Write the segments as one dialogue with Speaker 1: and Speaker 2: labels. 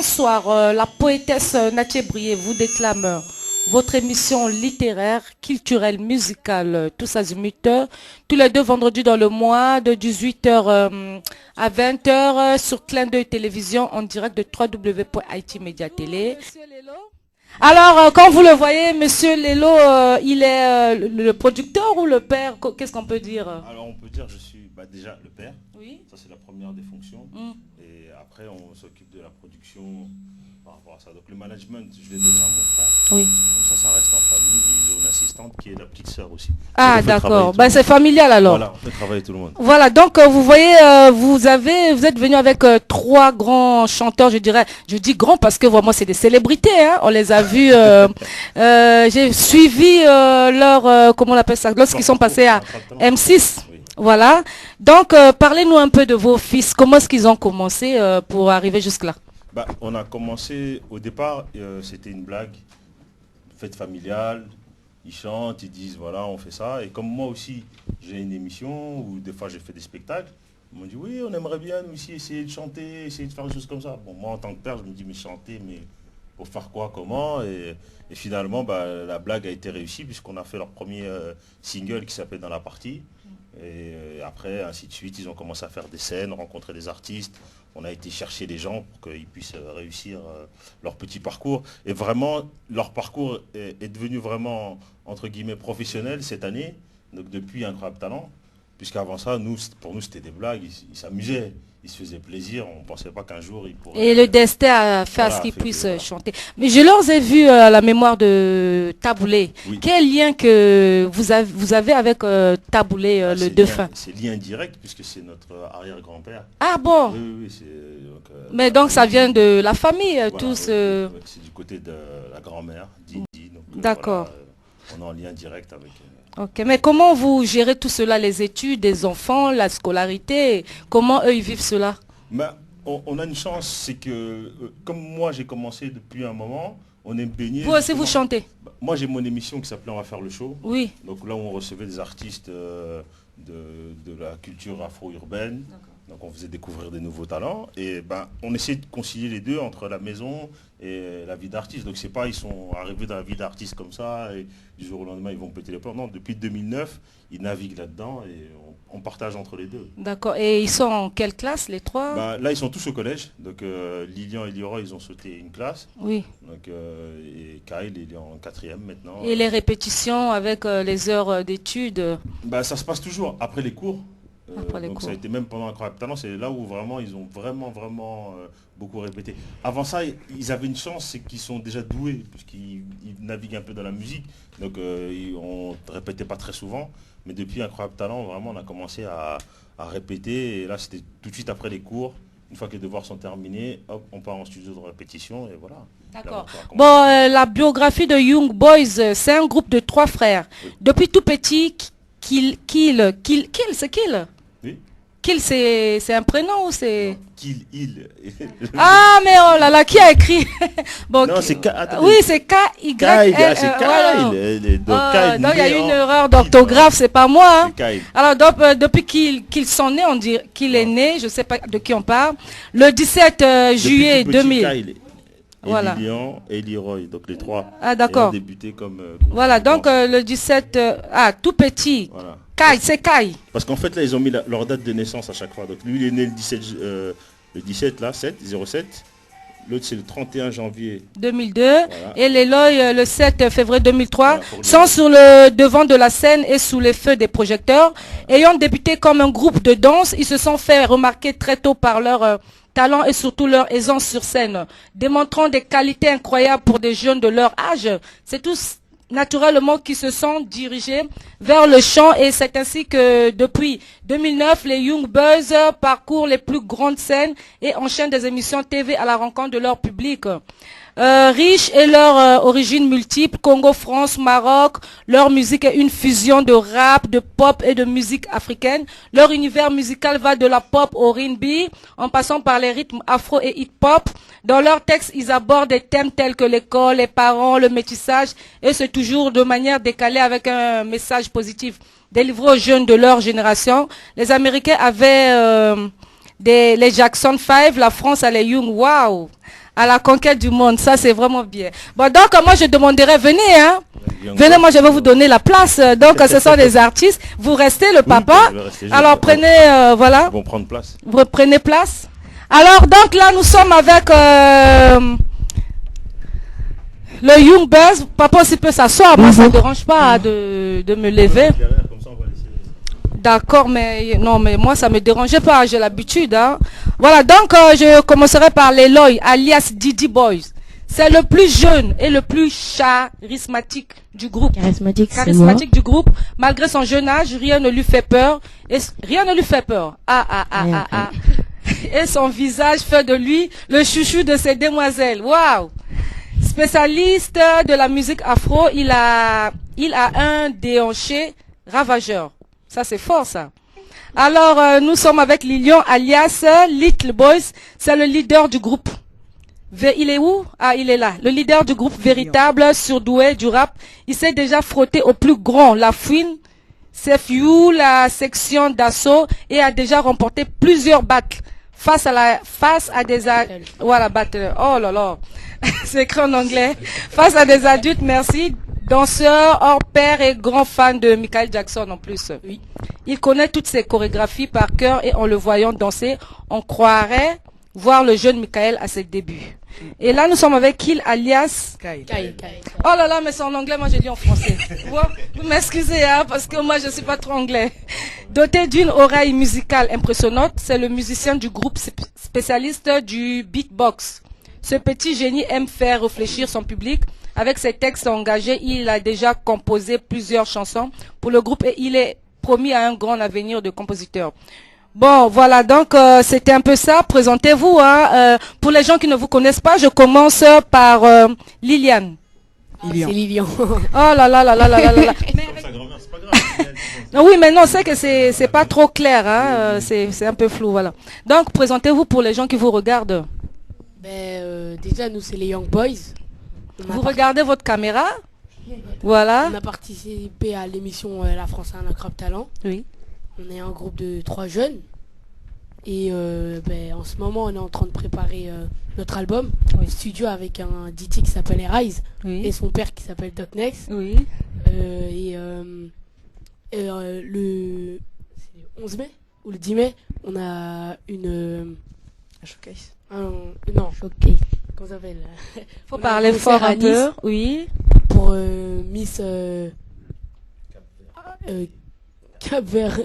Speaker 1: soir, la poétesse Nathie Brié vous déclame votre émission littéraire, culturelle, musicale, tous azimuts, tous les deux vendredis dans le mois, de 18h à 20h sur Clin d'œil Télévision en direct de www.itmediatélé. Alors, quand vous le voyez, Monsieur Lelo, il est le producteur ou le père? Qu'est-ce qu'on peut dire?
Speaker 2: Alors, on peut dire je suis déjà le père.
Speaker 1: Oui.
Speaker 2: Ça, c'est la première des fonctions. Et après, on s'occupe de la production par rapport à ça. Donc, le management, je l'ai donné à mon frère.
Speaker 1: Oui.
Speaker 2: Comme ça reste en famille. Ils ont une assistante qui est la petite sœur aussi.
Speaker 1: Ah, d'accord. Ben, c'est familial alors.
Speaker 2: Voilà, on fait travailler tout le monde.
Speaker 1: Voilà, donc vous voyez, vous êtes venu avec trois grands chanteurs, je dirais. Je dis grands parce que vraiment c'est des célébrités, hein. On les a vus. J'ai suivi leur, comment on appelle ça, lorsqu'ils sont passés à M6. Oui. Voilà. Donc parlez-nous un peu de vos fils. Comment est-ce qu'ils ont commencé pour arriver jusque-là?
Speaker 2: On a commencé au départ, c'était une blague, fête familiale. Ils chantent, ils disent voilà, on fait ça. Et comme moi aussi, j'ai une émission où des fois j'ai fait des spectacles, ils m'ont dit oui, on aimerait bien nous aussi essayer de chanter, essayer de faire des choses comme ça. Bon, moi en tant que père, je me dis mais chanter, mais pour faire quoi, comment? Et finalement, la blague a été réussie puisqu'on a fait leur premier single qui s'appelle Dans la partie. Et après, ainsi de suite, ils ont commencé à faire des scènes, rencontrer des artistes. On a été chercher les gens pour qu'ils puissent réussir leur petit parcours. Et vraiment, leur parcours est devenu vraiment, entre guillemets, professionnel cette année. Donc depuis Incroyable Talent. Puisqu'avant ça, pour nous, c'était des blagues. Ils s'amusaient. Ils se faisaient plaisir. On ne pensait pas qu'un jour, ils pourraient...
Speaker 1: Et le destin a fait à ce qu'ils puissent chanter. Mais je leur ai vu à la mémoire de Taboulé. Oui. Quel lien que vous avez avec Taboulé, le défunt?
Speaker 2: C'est lien direct, puisque c'est notre arrière-grand-père.
Speaker 1: Ah bon?
Speaker 2: Oui.
Speaker 1: Mais donc ça vient de la famille, voilà, tous...
Speaker 2: C'est du côté de la grand-mère, Didi.
Speaker 1: D'accord.
Speaker 2: Voilà, on est en lien direct avec...
Speaker 1: Ok, mais comment vous gérez tout cela, les études des enfants, la scolarité? Comment eux, ils vivent cela?
Speaker 2: On a une chance, c'est que, comme moi, j'ai commencé depuis un moment, on est baigné...
Speaker 1: Vous aussi, vous chantez?
Speaker 2: Moi, j'ai mon émission qui s'appelait On va faire le show.
Speaker 1: Oui.
Speaker 2: Donc là, on recevait des artistes de la culture afro-urbaine. Donc on faisait découvrir des nouveaux talents. Et on essayait de concilier les deux entre la maison et la vie d'artiste. Donc c'est pas, ils sont arrivés dans la vie d'artiste comme ça, et du jour au lendemain, ils vont péter les plombs. Non, depuis 2009, ils naviguent là-dedans et on partage entre les deux. D'accord.
Speaker 1: Et ils sont en quelle classe, les trois?
Speaker 2: Là, ils sont tous au collège. Donc Lilian et Leroy, ils ont sauté une classe.
Speaker 1: Oui.
Speaker 2: Donc, et Kyle, il est en 4e maintenant.
Speaker 1: Et les répétitions avec les heures d'études?
Speaker 2: Ça se passe toujours après les cours.
Speaker 1: Donc
Speaker 2: ça a été même pendant Incroyable Talent, c'est là où vraiment ils ont vraiment beaucoup répété. Avant ça, ils avaient une chance, c'est qu'ils sont déjà doués, puisqu'ils naviguent un peu dans la musique, donc on ne répétait pas très souvent. Mais depuis Incroyable Talent, vraiment on a commencé à répéter, et là c'était tout de suite après les cours. Une fois que les devoirs sont terminés, hop, on part en studio de répétition et voilà.
Speaker 1: D'accord. Bon, la biographie de Young Boys, c'est un groupe de 3 frères. Oui. Depuis tout petit, Kill, c'est Kill?
Speaker 2: Oui.
Speaker 1: Kill, c'est un prénom ou c'est...
Speaker 2: Kill, il.
Speaker 1: Ah, mais oh là là, qui a écrit?
Speaker 2: Bon, non, c'est K.
Speaker 1: Oui, c'est K-Y.
Speaker 2: C'est Kyle.
Speaker 1: Donc, il y a eu une erreur d'orthographe, c'est pas moi. Hein. Alors, depuis qu'il s'en est, on dit qu'il est né, je ne sais pas de qui on parle, le 17 juillet 2000.
Speaker 2: Voilà. Lilian et Leroy, donc les 3
Speaker 1: ont
Speaker 2: débuté comme...
Speaker 1: voilà, donc le 17... tout petit. Voilà. Kai, c'est Kai.
Speaker 2: Parce qu'en fait, là, ils ont mis leur date de naissance à chaque fois. Donc lui, il est né le 17, là, 07. L'autre, c'est le 31 janvier
Speaker 1: 2002. Voilà. Et l'Eloy, le 7 février 2003, voilà, sont sur le devant de la scène et sous les feux des projecteurs. Voilà. Ayant débuté comme un groupe de danse, ils se sont fait remarquer très tôt par leur... talent et surtout leur aisance sur scène, démontrant des qualités incroyables pour des jeunes de leur âge. C'est tous naturellement qui se sont dirigés vers le chant et c'est ainsi que depuis 2009, les Young Boys parcourent les plus grandes scènes et enchaînent des émissions TV à la rencontre de leur public. Riche et leur origine multiple, Congo, France, Maroc, leur musique est une fusion de rap, de pop et de musique africaine. Leur univers musical va de la pop au R&B, en passant par les rythmes afro et hip-hop. Dans leurs textes, ils abordent des thèmes tels que l'école, les parents, le métissage, et c'est toujours de manière décalée avec un message positif délivré aux jeunes de leur génération. Les Américains avaient les Jackson 5, la France a les Young. Wow! À la conquête du monde, ça c'est vraiment bien. Bon, donc moi je demanderai, venez, hein. Venez, moi je vais vous donner la place. Donc ce sont des artistes. Vous restez, le papa. Alors prenez, voilà.
Speaker 2: Ils vont prendre place.
Speaker 1: Vous prenez place. Alors donc là nous sommes avec le Young Buzz. Papa aussi peut s'asseoir. Moi ça ne dérange pas de me lever. D'accord, mais non, mais moi ça me dérangeait pas, j'ai l'habitude. Hein. Voilà, donc je commencerai par l'Eloy, alias Didi Boys. C'est le plus jeune et le plus charismatique du groupe. Charismatique du groupe. Malgré son jeune âge, rien ne lui fait peur. Rien ne lui fait peur. Et son visage fait de lui le chouchou de ses demoiselles. Waouh! Spécialiste de la musique afro, il a un déhanché ravageur. Ça, c'est fort, ça. Alors, nous sommes avec Lilian, alias Little Boys. C'est le leader du groupe. Il est où? Ah, il est là. Le leader du groupe véritable, surdoué du rap. Il s'est déjà frotté au plus grand, la Fouine, CFU, la section d'assaut, et a déjà remporté plusieurs battles. Face à des voilà, battle. Oh là là. C'est écrit en anglais. Face à des adultes, merci. Danseur, hors pair et grand fan de Michael Jackson en plus. Oui. Il connaît toutes ses chorégraphies par cœur et en le voyant danser, on croirait voir le jeune Michael à ses débuts. Et là, nous sommes avec Kill alias Kyle. Oh là là, mais c'est en anglais, moi j'ai dit en français. Vous m'excusez, hein, parce que moi je suis pas trop anglais. Doté d'une oreille musicale impressionnante, c'est le musicien du groupe spécialiste du beatbox. Ce petit génie aime faire réfléchir son public. Avec ses textes engagés, il a déjà composé plusieurs chansons pour le groupe et il est promis à un grand avenir de compositeur. Bon, voilà, donc c'était un peu ça. Présentez-vous. Hein. Pour les gens qui ne vous connaissent pas, je commence par Liliane.
Speaker 3: C'est Lilian.
Speaker 1: Oh là là là là là là là. Non, oui, mais non, c'est que c'est pas trop clair. Hein. C'est un peu flou, voilà. Donc, présentez-vous pour les gens qui vous regardent.
Speaker 3: Déjà, nous, c'est les Young Boys.
Speaker 1: Vous regardez votre caméra. Voilà.
Speaker 3: On a participé à l'émission La France a un incroyable talent.
Speaker 1: Oui.
Speaker 3: On est un groupe de 3 jeunes. Et en ce moment, on est en train de préparer notre album. Oui. Studio avec un DJ qui s'appelle Rise. Oui. Et son père qui s'appelle Doc Next.
Speaker 1: Oui.
Speaker 3: Le 11 mai ou le 10 mai, on a une...
Speaker 1: showcase.
Speaker 3: Non, showcase. Comment ça s'appelle?
Speaker 1: Faut parler fort un peu. Oui.
Speaker 3: Pour Miss Cap-Vert.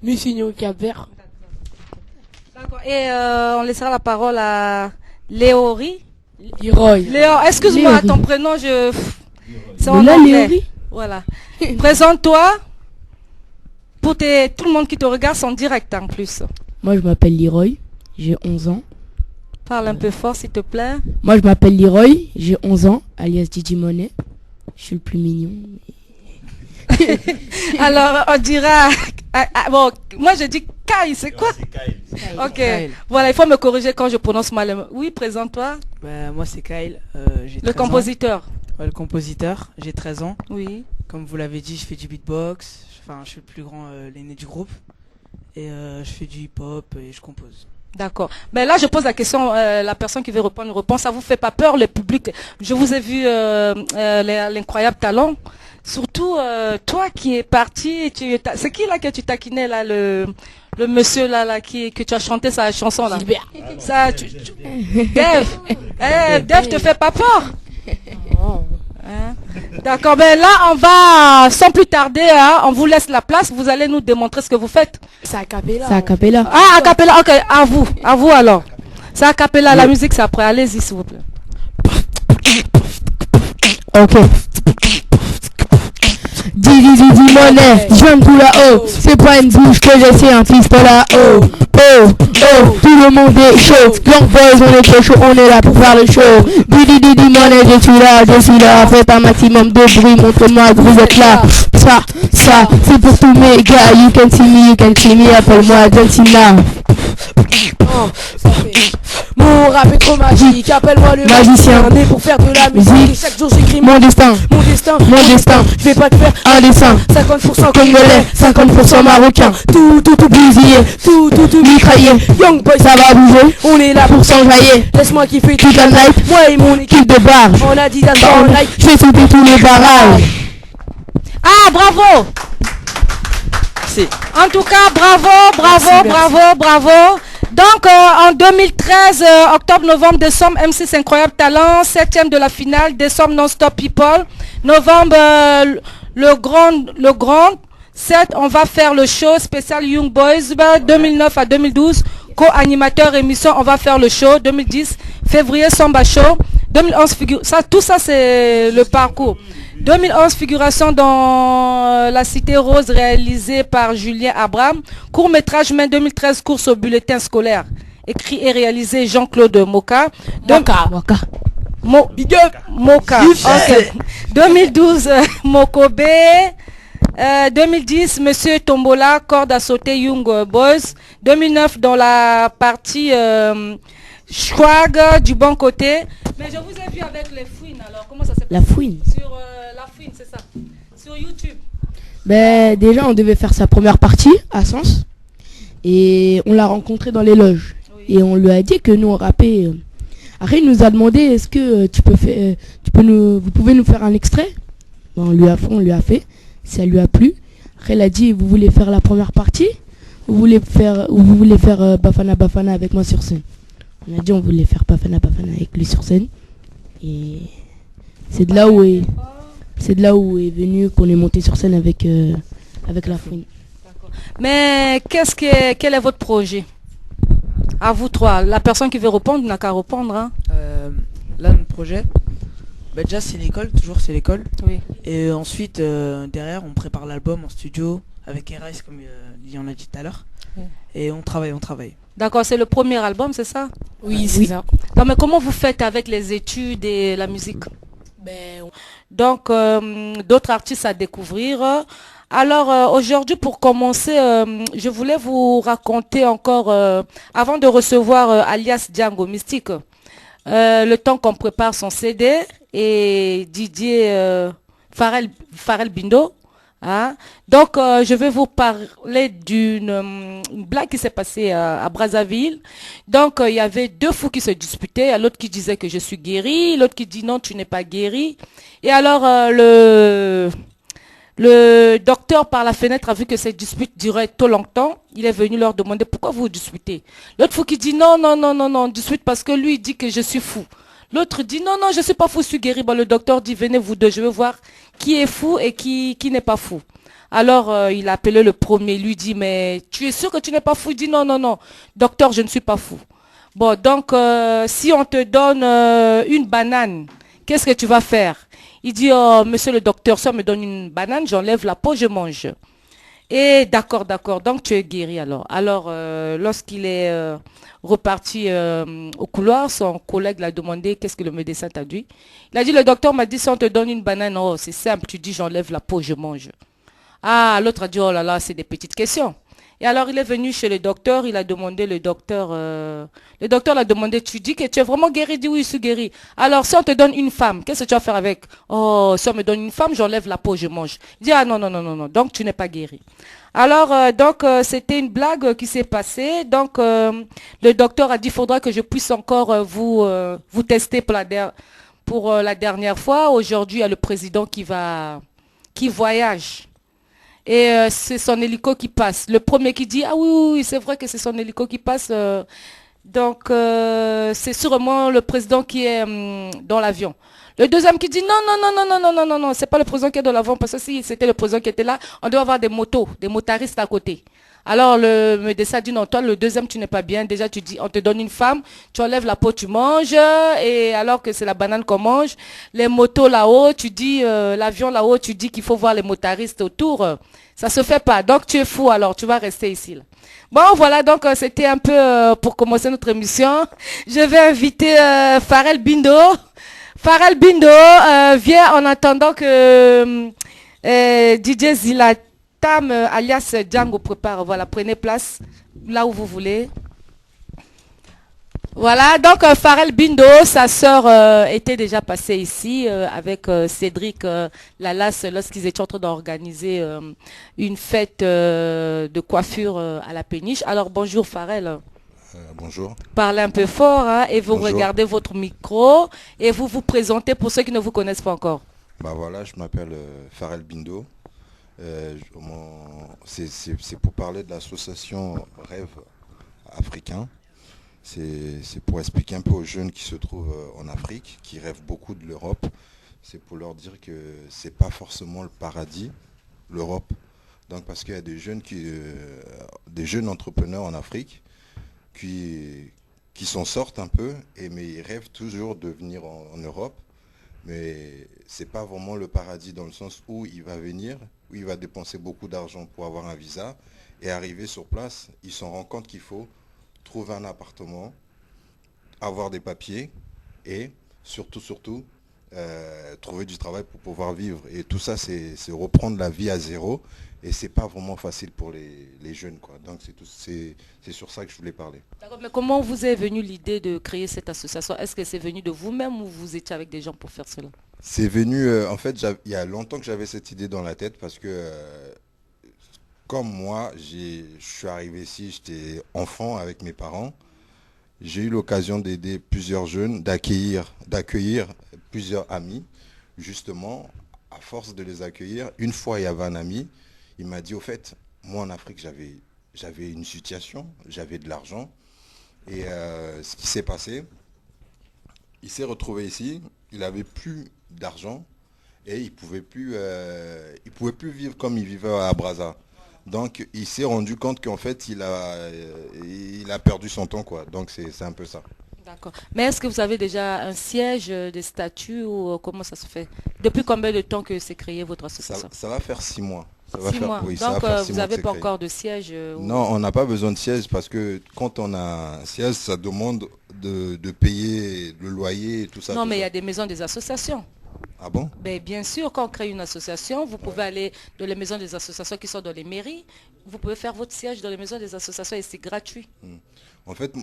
Speaker 3: Miss Union Cap-Vert.
Speaker 1: D'accord. Et on laissera la parole à Léori.
Speaker 3: Leroy.
Speaker 1: Léo, excuse-moi, ton prénom, c'est en anglais. Voilà. Présente-toi. Pour tout le monde qui te regarde, c'est en direct en plus.
Speaker 4: Moi, je m'appelle Leroy, j'ai 11 ans.
Speaker 1: Parle un peu fort, s'il te plaît.
Speaker 4: Moi, je m'appelle Leroy, j'ai 11 ans, alias Didi Monet. Je suis le plus mignon.
Speaker 1: Alors, on dira... bon, moi, je dis Kai, c'est quoi? C'est Kyle. Ok, Kyle. Voilà, il faut me corriger quand je prononce mal. Oui, présente-toi.
Speaker 5: Moi, c'est Kyle.
Speaker 1: Le compositeur.
Speaker 5: Ouais, le compositeur, j'ai 13 ans.
Speaker 1: Oui.
Speaker 5: Comme vous l'avez dit, je fais du beatbox. Enfin, je suis le plus grand, l'aîné du groupe. Et je fais du hip-hop et je compose.
Speaker 1: D'accord. Mais là, je pose la question, la personne qui veut répondre une réponse, ça vous fait pas peur, le public? Je vous ai vu l'incroyable talent. Surtout, toi qui es parti, c'est qui là que tu taquinais là, le monsieur là que tu as chanté sa chanson là?
Speaker 3: Gilbert.
Speaker 1: Ça, Dave te fait pas peur? Hein? D'accord, ben là on va sans plus tarder, hein, on vous laisse la place, vous allez nous démontrer ce que vous faites.
Speaker 3: C'est a cappella.
Speaker 4: C'est a cappella.
Speaker 1: Ah, a cappella, ok, à vous alors. C'est a cappella, la musique c'est après, allez-y s'il vous plaît.
Speaker 4: Ok. Didi Monet, j'aime tout là-haut. C'est pas une bouche que j'ai, c'est un fils de là-haut. Oh, tout le monde est chaud. Young Boys, on est trop chaud, on est là pour faire le show. Didi Monet, je suis là. Faites un maximum de bruit, montre-moi que vous êtes là. Ça, c'est pour tous mes gars. You can see me, appelle-moi John Cena.
Speaker 3: Mon Mon rap est trop magique, appelle-moi le magicien. Né pour faire de la musique, et chaque jour j'écris mon destin. Mon destin, je vais pas te faire un dessin. 50% congolais, 50% marocain. Tout bousillé, tout mitraillé. Young boy, ça va bouger, on est là pour s'enjailler. Laisse-moi kiffer toute la night, moi et mon équipe de bar. On a dit dans le night, je vais sauter tous les barrages.
Speaker 1: Ah, bravo! En tout cas, bravo. Donc, en 2013, octobre, novembre, décembre, M6 Incroyable Talent, 7e de la finale, décembre, Non-Stop People, novembre, le grand, 7, on va faire le show spécial Young Boys, 2009 à 2012, co-animateur émission, on va faire le show, 2010, février, Samba Show, 2011, tout ça, c'est le parcours. 2011, figuration dans La Cité Rose réalisée par Julien Abraham. Court-métrage mai 2013, course au bulletin scolaire. Écrit et réalisé Jean-Claude Moka. Big up Moka. Okay. 2012, Mokobe. 2010, Monsieur Tombola, corde à sauter Young Boys. 2009, dans la partie Schwag du bon côté. Mais je vous ai vu avec les fouines, alors comment ça s'appelle?
Speaker 4: La fouine.
Speaker 1: Sur la fouine, c'est ça. Sur YouTube.
Speaker 4: Ben, déjà, on devait faire sa première partie à Sens. Et on l'a rencontré dans les loges. Oui. Et on lui a dit que nous, on rappait. Après, il nous a demandé, est-ce que vous pouvez nous faire un extrait? Ben, on lui a fait. Ça lui a plu. Après, il a dit, vous voulez faire la première partie? Vous voulez faire Bafana Bafana avec moi sur scène? On a dit on voulait faire Bafana Bafana avec lui sur scène. Et c'est de là où est venu qu'on est monté sur scène avec la fouine.
Speaker 1: Mais quel est votre projet? À vous trois. La personne qui veut répondre n'a qu'à répondre. Hein.
Speaker 5: Là, notre projet, déjà c'est l'école, toujours c'est l'école.
Speaker 1: Oui.
Speaker 5: Et ensuite, derrière, on prépare l'album en studio avec Erice, comme on a dit tout à l'heure. Oui. Et on travaille.
Speaker 1: D'accord, c'est le premier album, c'est ça?
Speaker 3: Oui, c'est ça.
Speaker 1: Non, mais comment vous faites avec les études et la musique? Donc, d'autres artistes à découvrir. Alors, aujourd'hui, pour commencer, je voulais vous raconter encore, avant de recevoir alias Django Mystique, le temps qu'on prépare son CD et Didier Pharrell Bindo. Hein? Donc, je vais vous parler d'une blague qui s'est passée à Brazzaville. Donc, il y avait deux fous qui se disputaient. L'autre qui disait que je suis guéri, l'autre qui dit non, tu n'es pas guéri. Et alors, le docteur par la fenêtre a vu que cette dispute durait trop longtemps. Il est venu leur demander pourquoi vous vous disputez. L'autre fou qui dit non, dispute parce que lui il dit que je suis fou. L'autre dit non, je suis pas fou, je suis guéri. Bon, le docteur dit venez vous deux, je veux voir qui est fou et qui n'est pas fou. Alors il a appelé le premier, lui dit mais tu es sûr que tu n'es pas fou? Il dit non, docteur, je ne suis pas fou. Bon, donc si on te donne une banane, qu'est-ce que tu vas faire? Il dit oh monsieur le docteur, si on me donne une banane, j'enlève la peau, je mange. Et d'accord, donc tu es guéri alors. Alors lorsqu'il est reparti au couloir, son collègue l'a demandé qu'est-ce que le médecin t'a dit. Il a dit le docteur m'a dit si on te donne une banane, oh c'est simple, tu dis j'enlève la peau, je mange. Ah, l'autre a dit oh là là, c'est des petites questions. Et alors il est venu chez le docteur, il a demandé le docteur l'a demandé, tu dis que tu es vraiment guéri? Il dit oui, je suis guéri. Alors si on te donne une femme, qu'est-ce que tu vas faire avec? Oh, si on me donne une femme, j'enlève la peau, je mange. Il dit ah non, donc tu n'es pas guéri. Alors c'était une blague qui s'est passée. Donc le docteur a dit faudra que je puisse encore vous tester pour la dernière fois. Aujourd'hui il y a le président qui voyage. Et c'est son hélico qui passe. Le premier qui dit, ah oui, c'est vrai que c'est son hélico qui passe. Donc, c'est sûrement le président qui est dans l'avion. Le deuxième qui dit, non, c'est pas le président qui est dans l'avion. Parce que si c'était le président qui était là, on doit avoir des motaristes à côté. Alors, le médecin dit, non, toi, le deuxième, tu n'es pas bien. Déjà, tu dis, on te donne une femme, tu enlèves la peau, tu manges. Et alors que c'est la banane qu'on mange, les motos là-haut, tu dis, l'avion là-haut, tu dis qu'il faut voir les motaristes autour. Ça se fait pas. Donc, tu es fou, alors tu vas rester ici. Là. Bon, voilà, donc c'était un peu pour commencer notre émission. Je vais inviter Pharrell Bindo. Pharrell Bindo vient en attendant que DJ Zilatam, alias Django, prépare. Voilà, prenez place là où vous voulez. Voilà, donc Pharrell Bindo, sa sœur était déjà passée ici avec Cédric Lalas lorsqu'ils étaient en train d'organiser une fête de coiffure à la péniche. Alors bonjour Pharrell.
Speaker 6: Bonjour.
Speaker 1: Parlez un peu fort hein, et vous
Speaker 6: Bonjour.
Speaker 1: regardez votre micro et vous vous présentez pour ceux qui ne vous connaissent pas encore.
Speaker 6: Bah voilà, je m'appelle Pharrell Bindo. C'est pour parler de l'association Rêve Africain. C'est pour expliquer un peu aux jeunes qui se trouvent en Afrique, qui rêvent beaucoup de l'Europe. C'est pour leur dire que c'est pas forcément le paradis, l'Europe. Donc parce qu'il y a des jeunes entrepreneurs en Afrique qui s'en sortent un peu, mais ils rêvent toujours de venir en Europe. Mais c'est pas vraiment le paradis dans le sens où il va venir, où il va dépenser beaucoup d'argent pour avoir un visa et arriver sur place, il s'en rend compte qu'il faut trouver un appartement, avoir des papiers et surtout trouver du travail pour pouvoir vivre. Et tout ça, c'est reprendre la vie à zéro et c'est pas vraiment facile pour les jeunes, quoi. Donc c'est sur ça que je voulais parler.
Speaker 1: D'accord, mais comment vous est venue l'idée de créer cette association? Est-ce que c'est venu de vous-même ou vous étiez avec des gens pour faire cela?
Speaker 6: C'est venu, en fait, il y a longtemps que j'avais cette idée dans la tête parce que comme moi, je suis arrivé ici, j'étais enfant avec mes parents. J'ai eu l'occasion d'aider plusieurs jeunes, d'accueillir plusieurs amis. Justement, à force de les accueillir, une fois il y avait un ami, il m'a dit, au fait, moi en Afrique, j'avais une situation, j'avais de l'argent. Et ce qui s'est passé, il s'est retrouvé ici, il n'avait plus d'argent et il pouvait plus vivre comme il vivait à Brazza. Donc il s'est rendu compte qu'en fait il a perdu son temps, quoi. Donc c'est un peu ça.
Speaker 1: D'accord. Mais est-ce que vous avez déjà un siège, des statuts ou comment ça se fait? Depuis combien de temps que c'est créé votre association?
Speaker 6: Ça va faire 6 mois. Ça va
Speaker 1: 6
Speaker 6: faire,
Speaker 1: mois.
Speaker 6: oui, ça
Speaker 1: Donc
Speaker 6: va faire 6
Speaker 1: vous
Speaker 6: mois
Speaker 1: n'avez
Speaker 6: que
Speaker 1: pas
Speaker 6: c'est créé.
Speaker 1: encore de siège
Speaker 6: Non, on n'a pas besoin de siège parce que quand on a un siège, ça demande de payer le loyer et tout ça.
Speaker 1: Non,
Speaker 6: tout
Speaker 1: mais il y
Speaker 6: ça.
Speaker 1: a des maisons des associations.
Speaker 6: Ah bon?
Speaker 1: Ben, bien sûr, quand on crée une association, vous pouvez aller dans les maisons des associations qui sont dans les mairies. Vous pouvez faire votre siège dans les maisons des associations et c'est gratuit.
Speaker 6: En fait,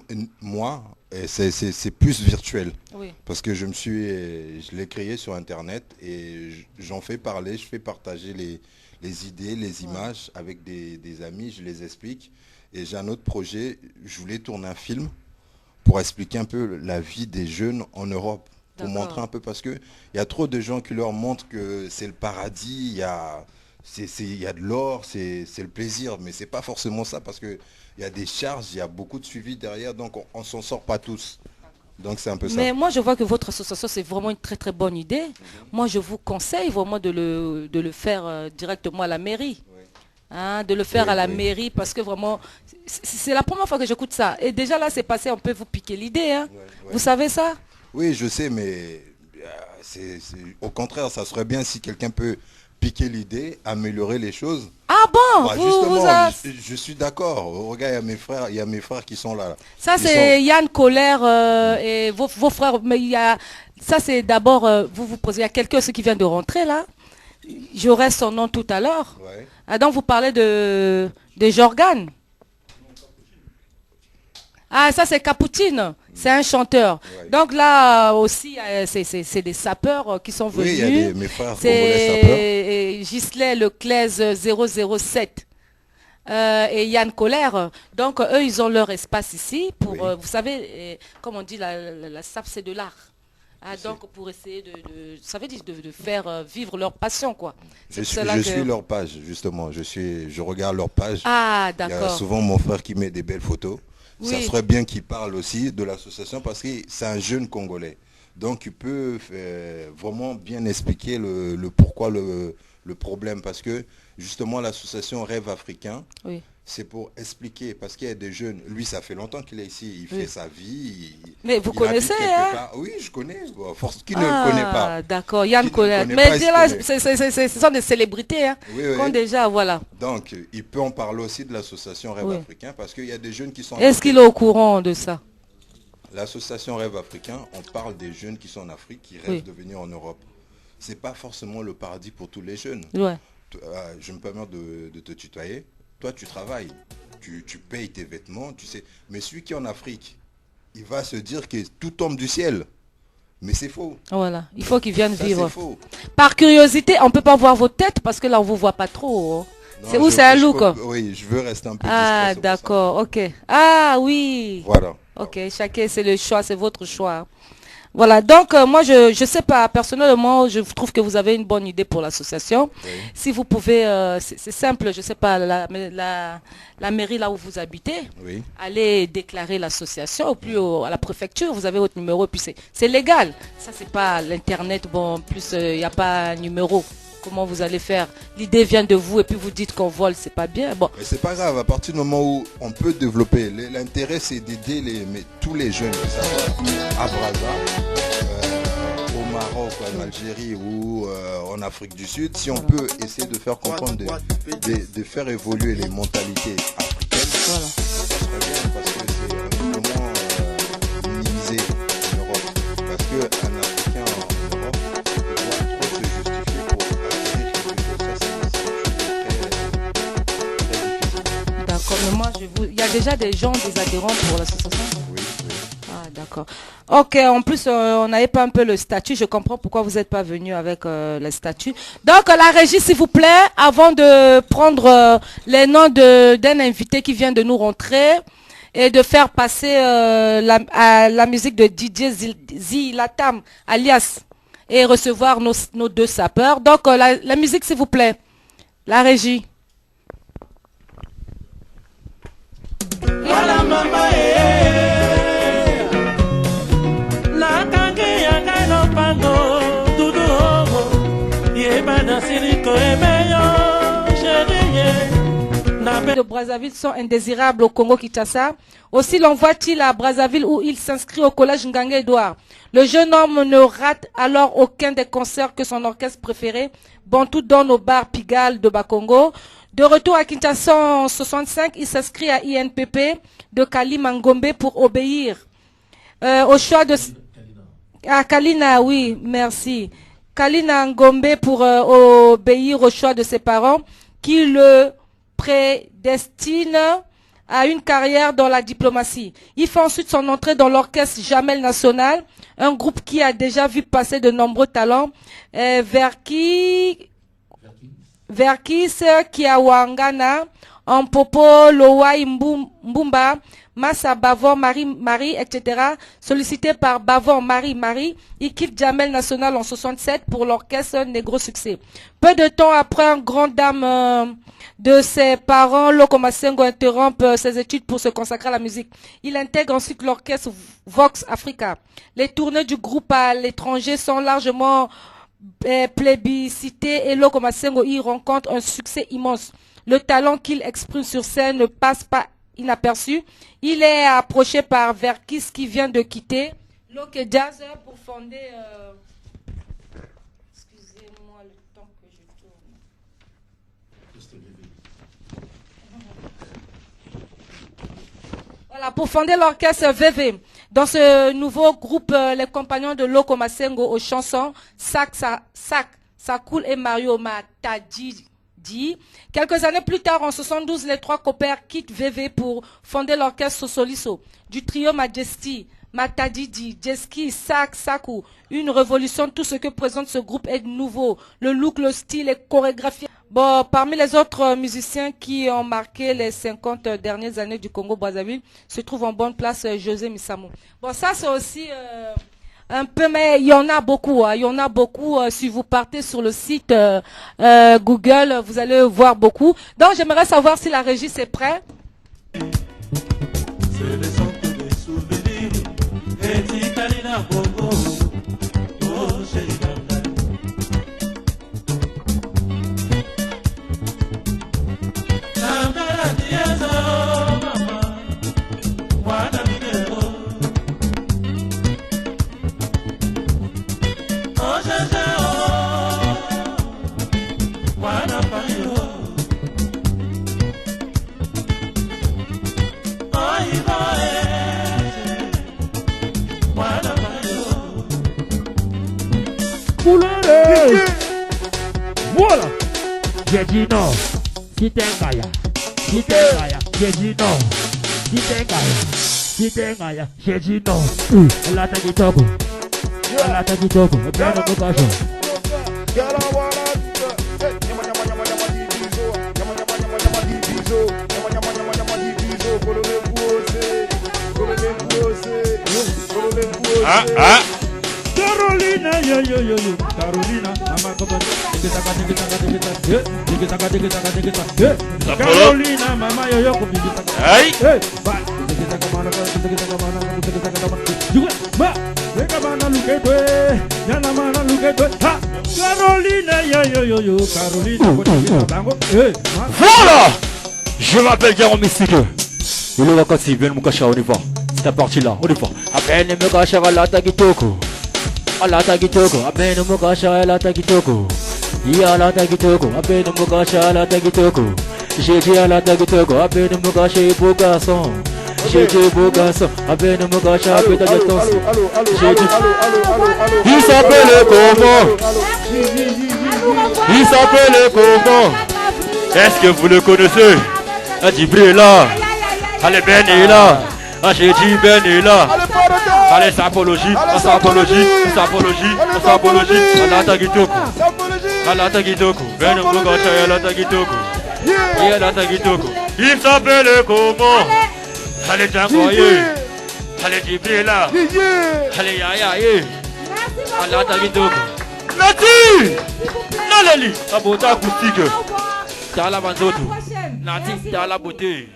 Speaker 6: moi, c'est plus virtuel.
Speaker 1: Oui.
Speaker 6: Parce que je l'ai créé sur Internet et j'en fais parler, je fais partager les idées, les images avec des amis, je les explique. Et j'ai un autre projet, je voulais tourner un film pour expliquer un peu la vie des jeunes en Europe. Pour montrer un peu, parce qu'il y a trop de gens qui leur montrent que c'est le paradis, il y a de l'or, c'est le plaisir, mais c'est pas forcément ça, parce qu'il y a des charges, il y a beaucoup de suivi derrière, donc on s'en sort pas tous. Donc c'est un peu ça.
Speaker 1: Mais moi je vois que votre association c'est vraiment une très très bonne idée. Moi je vous conseille vraiment de le faire directement à la mairie. Hein, de le faire à la mairie parce que vraiment c'est la première fois que j'écoute ça. Et déjà là c'est passé, on peut vous piquer l'idée. Hein. Vous savez ça?
Speaker 6: Oui, je sais, mais au contraire, ça serait bien si quelqu'un peut piquer l'idée, améliorer les choses.
Speaker 1: Ah bon?
Speaker 6: Bah, justement, je suis d'accord. Regarde, il y a mes frères qui sont là.
Speaker 1: Ça c'est Yann Colère et vos frères. Mais ça c'est d'abord, vous posez, il y a quelqu'un qui vient de rentrer là. J'aurai son nom tout à l'heure.
Speaker 6: Ouais.
Speaker 1: Ah, donc vous parlez de Jorgan. Ah, ça c'est Capucine, c'est un chanteur.
Speaker 6: Ouais.
Speaker 1: Donc là aussi, c'est des sapeurs qui sont venus.
Speaker 6: Oui, il y a mes frères congolais sapeurs.
Speaker 1: C'est Gisley Leclèze 007 et Yann Colère. Donc eux, ils ont leur espace ici pour, vous savez, comme on dit, la SAP c'est de l'art. Ah, donc pour essayer ça veut dire de faire vivre leur passion, quoi.
Speaker 6: Je suis leur page, justement. Je regarde leur page.
Speaker 1: Ah,
Speaker 6: Il y a
Speaker 1: d'accord.
Speaker 6: souvent mon frère qui met des belles photos.
Speaker 1: Oui.
Speaker 6: Ça serait bien qu'il parle aussi de l'association parce que c'est un jeune Congolais. Donc il peut vraiment bien expliquer le pourquoi le problème. Parce que justement l'association Rêve Africain,
Speaker 1: Oui.
Speaker 6: c'est pour expliquer. Parce qu'il y a des jeunes, lui ça fait longtemps qu'il est ici, il fait sa vie.
Speaker 1: Mais vous
Speaker 6: il
Speaker 1: connaissez,
Speaker 6: habite quelque
Speaker 1: hein?
Speaker 6: part. Oui, je connais. Force qui ne le connaît pas.
Speaker 1: D'accord, Yann
Speaker 6: Qui ne
Speaker 1: Colère.
Speaker 6: connaît
Speaker 1: Mais
Speaker 6: pas, il
Speaker 1: déjà,
Speaker 6: se connaît.
Speaker 1: ce sont des célébrités, hein?
Speaker 6: Oui, oui.
Speaker 1: Quand déjà, voilà.
Speaker 6: Donc, il peut en parler aussi de l'association Rêve
Speaker 1: Oui.
Speaker 6: Africain parce qu'il y a des jeunes qui sont...
Speaker 1: Est-ce qu'il est au courant de ça?
Speaker 6: L'association Rêve Africain, on parle des jeunes qui sont en Afrique, qui rêvent de venir en Europe. C'est pas forcément le paradis pour tous les jeunes.
Speaker 1: Ouais.
Speaker 6: Je me permets de te tutoyer. Toi, tu travailles, tu payes tes vêtements, tu sais. Mais celui qui est en Afrique, il va se dire que tout tombe du ciel. Mais c'est faux.
Speaker 1: Voilà, il faut qu'ils viennent
Speaker 6: Ça,
Speaker 1: vivre.
Speaker 6: c'est faux.
Speaker 1: Par curiosité, on peut pas voir vos têtes parce que là, on vous voit pas trop.
Speaker 6: Non,
Speaker 1: C'est où, c'est un look?
Speaker 6: Oui, je veux rester un peu
Speaker 1: Ah,
Speaker 6: discret, c'est pour
Speaker 1: d'accord, ok. Ah, oui.
Speaker 6: ça. Voilà.
Speaker 1: Ok, chacun, c'est le choix, c'est votre choix. Voilà, donc moi, je sais pas, personnellement, je trouve que vous avez une bonne idée pour l'association.
Speaker 6: Oui.
Speaker 1: Si vous pouvez, c'est simple, je sais pas, la mairie là où vous habitez,
Speaker 6: Oui.
Speaker 1: allez déclarer l'association au plus à la préfecture, vous avez votre numéro, puis c'est légal. Ça, c'est pas l'internet, bon, en plus, il n'y a pas un numéro. Comment vous allez faire? L'idée vient de vous et puis vous dites qu'on vole, c'est pas bien. Bon.
Speaker 6: Mais c'est pas grave, à partir du moment où on peut développer, l'intérêt c'est d'aider tous les jeunes, que ça soit à Brazza, au Maroc, en Algérie ou en Afrique du Sud, si on peut essayer de faire comprendre, de faire évoluer les mentalités africaines,
Speaker 1: Voilà.
Speaker 6: ça serait bien parce que c'est un mouvement minimisé en Europe. Parce qu'un Africain en Europe doit trop se justifier pour acquérir quelque chose. Ça, c'est très difficile.
Speaker 1: D'accord, mais moi, il y a déjà des gens, des adhérents pour l'association?
Speaker 6: Oui, oui.
Speaker 1: Ah, d'accord. Ok, en plus, on n'avait pas un peu le statut. Je comprends pourquoi vous n'êtes pas venu avec le statut. Donc, la régie, s'il vous plaît, avant de prendre les noms d'un invité qui vient de nous rentrer et de faire passer la musique de DJ Zilatam, alias, et recevoir nos deux sapeurs. Donc, la musique, s'il vous plaît. La régie.
Speaker 7: Voilà mama la kange yanga no pango dudu homo yeba na siriko emeyo chérie
Speaker 1: de Brazzaville sont indésirables au Congo-Kinshasa. Aussi l'envoie-t-il à Brazzaville où il s'inscrit au collège Ngange Edouard. Le jeune homme ne rate alors aucun des concerts que son orchestre préféré, Bantou, donne au bar Pigalle de Bakongo. De retour à Kinshasa en 65, il s'inscrit à INPP de Kali Mangombe pour obéir au choix de... Ah, Kalina, oui, merci. Kalina Ngombe pour obéir au choix de ses parents qui le prédestinent à une carrière dans la diplomatie. Il fait ensuite son entrée dans l'orchestre Jamel National, un groupe qui a déjà vu passer de nombreux talents, Verkis Kiawangana, Ampopo, Lowai Mbumba, Massa Bavon, Marie, etc. Sollicité par Bavon, Marie, il quitte Jamel National en 67 pour l'orchestre Négro Succès. Peu de temps après, un grand dame de ses parents, Loko Masengo, interrompt ses études pour se consacrer à la musique. Il intègre ensuite l'orchestre Vox Africa. Les tournées du groupe à l'étranger sont largement plébiscitées et Loko Masengo y rencontre un succès immense. Le talent qu'il exprime sur scène ne passe pas inaperçu. Il est approché par Verkis qui vient de quitter Loke Jazz pour fonder... Excusez-moi le temps que je tourne. Voilà, pour fonder l'orchestre VV. Dans ce nouveau groupe, les compagnons de Loko Masengo aux chansons Sakoul et Mario Matadji. Quelques années plus tard, en 72, les trois compères quittent VV pour fonder l'orchestre Sosoliso. Du trio Majesty, Matadidi, Jeski, Sakou. Une révolution, tout ce que présente ce groupe est nouveau. Le look, le style, les chorégraphies. Bon, parmi les autres musiciens qui ont marqué les 50 dernières années du Congo-Brazzaville, se trouve en bonne place José Misamo. Bon, ça c'est aussi... un peu, mais il y en a beaucoup. Hein, il y en a beaucoup. Si vous partez sur le site Google, vous allez voir beaucoup. Donc, j'aimerais savoir si la régie c'est prêt.
Speaker 7: c'est les centres des souvenirs et Tikalina Bongo oh chérie Ganga Nambara Diezo mama Wana Minero oh Jeje oh Wana Payo
Speaker 8: Voilà, j'ai dit non. Si t'es un gaya, j'ai dit non. Si t'es un gaya, Kitengaya, j'ai dit non. La Tagitogo. La Tagitogo. Bien de Mokajo. Carolina, yo, Carolina, mama, Carolina, mama, yo,
Speaker 9: Voilà! Je m'appelle Guéron Mystique. Il est quand il vient de Moukacha, on y va. C'est la partie là, on y va. À peine Moukacha à la Tagitoko. À la Tagitoko, à peine Moukacha à la Tagitoko. Il y a la Tagitoko, à peine Moukacha à la Tagitoko. J'ai dit à la Tagitoko, à peine Moukacha et beau garçon. J'ai dit beau garçon, à peine Moukacha, à peine de tension. J'ai dit, il s'appelle comment? Il s'appelle comment? Est-ce que vous le connaissez? Djibril là. Allez Ben est là. J'ai dit Ben est là. Allez sapologie, sapologie, sapologie, sapologie. À la Tagitoko. À la Tagitoko. Ben Moukacha à la Tagitoko. Et à la Tagitoko. Il s'appelle comment? Allez Djangoye. Allez Djibril là. Allez Yaya. À la Tagitoko. Nati! Nalali! La beauté acoustique. T'as la manzoto. Nati, t'as la beauté.